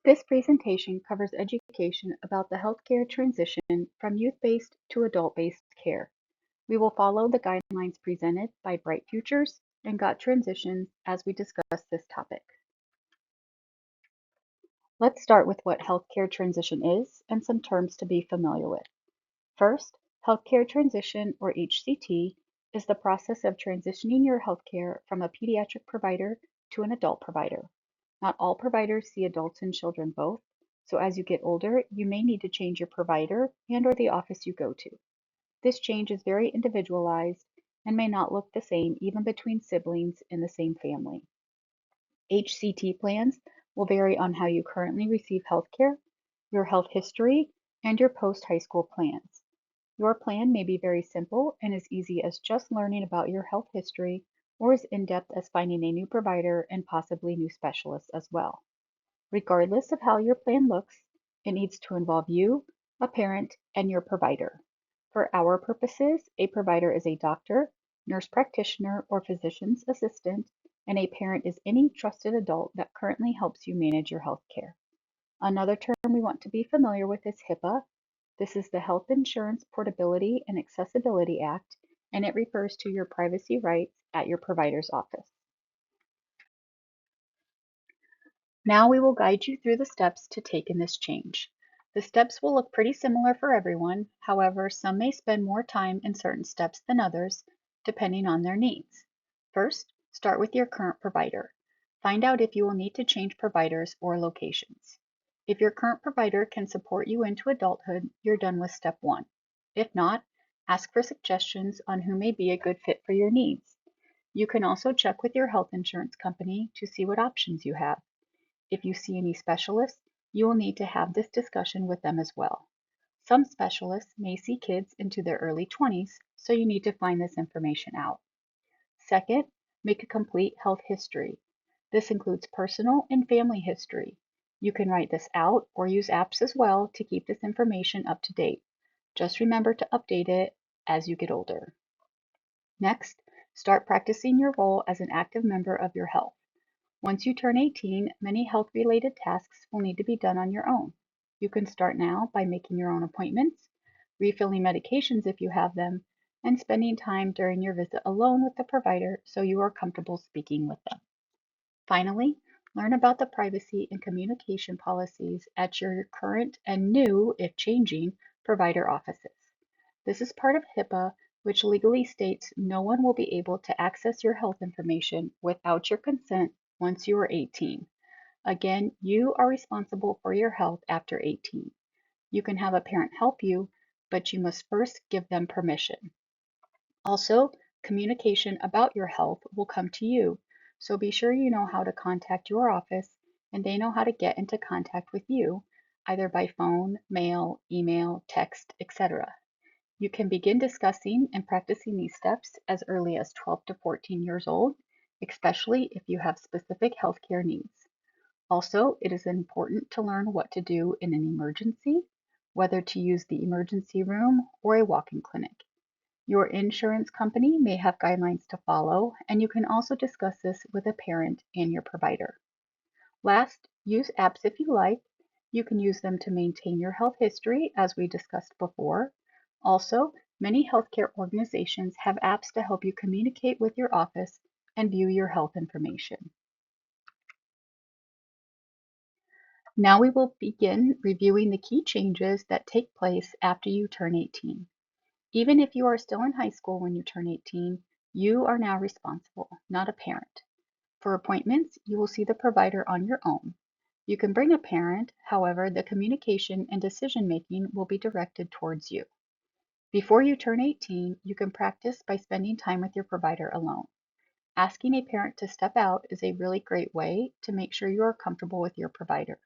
This presentation covers education about the healthcare transition from youth-based to adult-based care. We will follow the guidelines presented by Bright Futures and Got Transitions as we discuss this topic. Let's start with what healthcare transition is and some terms to be familiar with. First, healthcare transition, or HCT, is the process of transitioning your healthcare from a pediatric provider to an adult provider. Not all providers see adults and children both, so as you get older, you may need to change your provider and/or the office you go to. This change is very individualized and may not look the same even between siblings in the same family. HCT plans will vary on how you currently receive healthcare, your health history, and your post-high school plans. Your plan may be very simple and as easy as just learning about your health history, or as in-depth as finding a new provider and possibly new specialists as well. Regardless of how your plan looks, it needs to involve you, a parent, and your provider. For our purposes, a provider is a doctor, nurse practitioner, or physician's assistant, and a parent is any trusted adult that currently helps you manage your health care. Another term we want to be familiar with is HIPAA. This is the Health Insurance Portability and Accessibility Act, and it refers to your privacy rights at your provider's office. Now we will guide you through the steps to take in this change. The steps will look pretty similar for everyone, however, some may spend more time in certain steps than others, depending on their needs. First, start with your current provider. Find out if you will need to change providers or locations. If your current provider can support you into adulthood, you're done with step one. If not, ask for suggestions on who may be a good fit for your needs. You can also check with your health insurance company to see what options you have. If you see any specialists, you will need to have this discussion with them as well. Some specialists may see kids into their early 20s, so you need to find this information out. Second, make a complete health history. This includes personal and family history. You can write this out or use apps as well to keep this information up to date. Just remember to update it as you get older. Next, start practicing your role as an active member of your health. Once you turn 18, many health-related tasks will need to be done on your own. You can start now by making your own appointments, refilling medications if you have them, and spending time during your visit alone with the provider so you are comfortable speaking with them. Finally, learn about the privacy and communication policies at your current and new, if changing, provider offices. This is part of HIPAA, which legally states no one will be able to access your health information without your consent once you are 18. Again, you are responsible for your health after 18. You can have a parent help you, but you must first give them permission. Also, communication about your health will come to you, so be sure you know how to contact your office and they know how to get into contact with you, either by phone, mail, email, text, etc. You can begin discussing and practicing these steps as early as 12 to 14 years old, especially if you have specific healthcare needs. Also, it is important to learn what to do in an emergency, whether to use the emergency room or a walk-in clinic. Your insurance company may have guidelines to follow, and you can also discuss this with a parent and your provider. Last, use apps if you like. You can use them to maintain your health history, as we discussed before. Also, many healthcare organizations have apps to help you communicate with your office and view your health information. Now we will begin reviewing the key changes that take place after you turn 18. Even if you are still in high school when you turn 18, you are now responsible, not a parent. For appointments, you will see the provider on your own. You can bring a parent, however, the communication and decision-making will be directed towards you. Before you turn 18, you can practice by spending time with your provider alone. Asking a parent to step out is a really great way to make sure you are comfortable with your provider.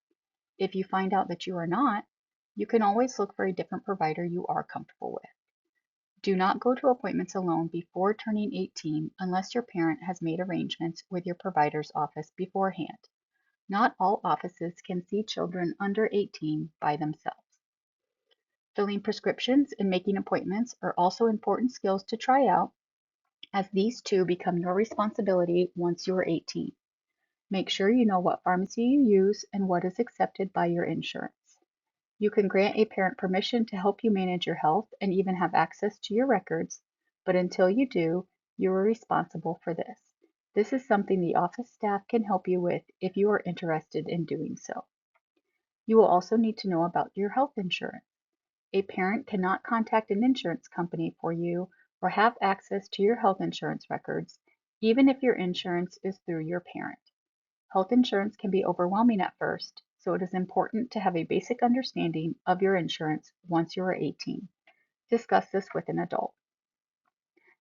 If you find out that you are not, you can always look for a different provider you are comfortable with. Do not go to appointments alone before turning 18 unless your parent has made arrangements with your provider's office beforehand. Not all offices can see children under 18 by themselves. Filling prescriptions and making appointments are also important skills to try out, as these too become your responsibility once you are 18. Make sure you know what pharmacy you use and what is accepted by your insurance. You can grant a parent permission to help you manage your health and even have access to your records, but until you do, you are responsible for this. This is something the office staff can help you with if you are interested in doing so. You will also need to know about your health insurance. A parent cannot contact an insurance company for you or have access to your health insurance records, even if your insurance is through your parent. Health insurance can be overwhelming at first, so it is important to have a basic understanding of your insurance once you are 18. Discuss this with an adult.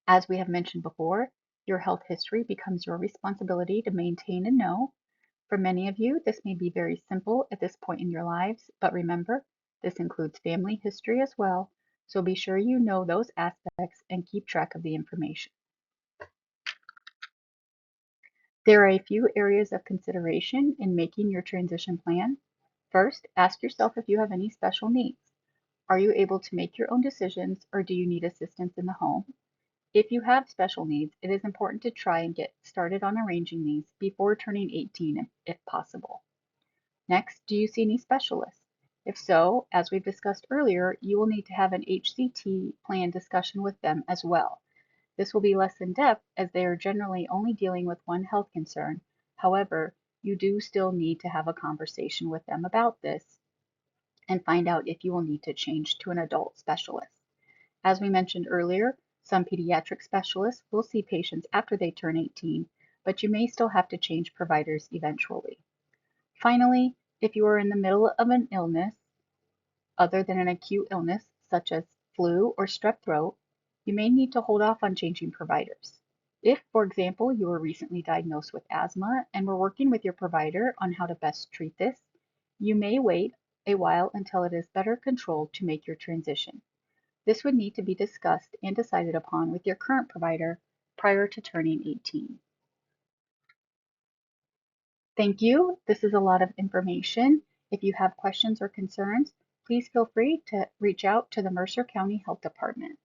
As we have mentioned before, your health history becomes your responsibility to maintain and know. For many of you, this may be very simple at this point in your lives, but remember, this includes family history as well, so be sure you know those aspects and keep track of the information. There are a few areas of consideration in making your transition plan. First, ask yourself if you have any special needs. Are you able to make your own decisions or do you need assistance in the home? If you have special needs, it is important to try and get started on arranging these before turning 18 if possible. Next, do you see any specialists? If so, as we've discussed earlier, you will need to have an HCT plan discussion with them as well. This will be less in depth as they are generally only dealing with one health concern. However, you do still need to have a conversation with them about this and find out if you will need to change to an adult specialist. As we mentioned earlier, some pediatric specialists will see patients after they turn 18, but you may still have to change providers eventually. Finally, if you are in the middle of an illness, other than an acute illness such as flu or strep throat, you may need to hold off on changing providers. If, for example, you were recently diagnosed with asthma and were working with your provider on how to best treat this, you may wait a while until it is better controlled to make your transition. This would need to be discussed and decided upon with your current provider prior to turning 18. Thank you. This is a lot of information. If you have questions or concerns, please feel free to reach out to the Mercer County Health Department.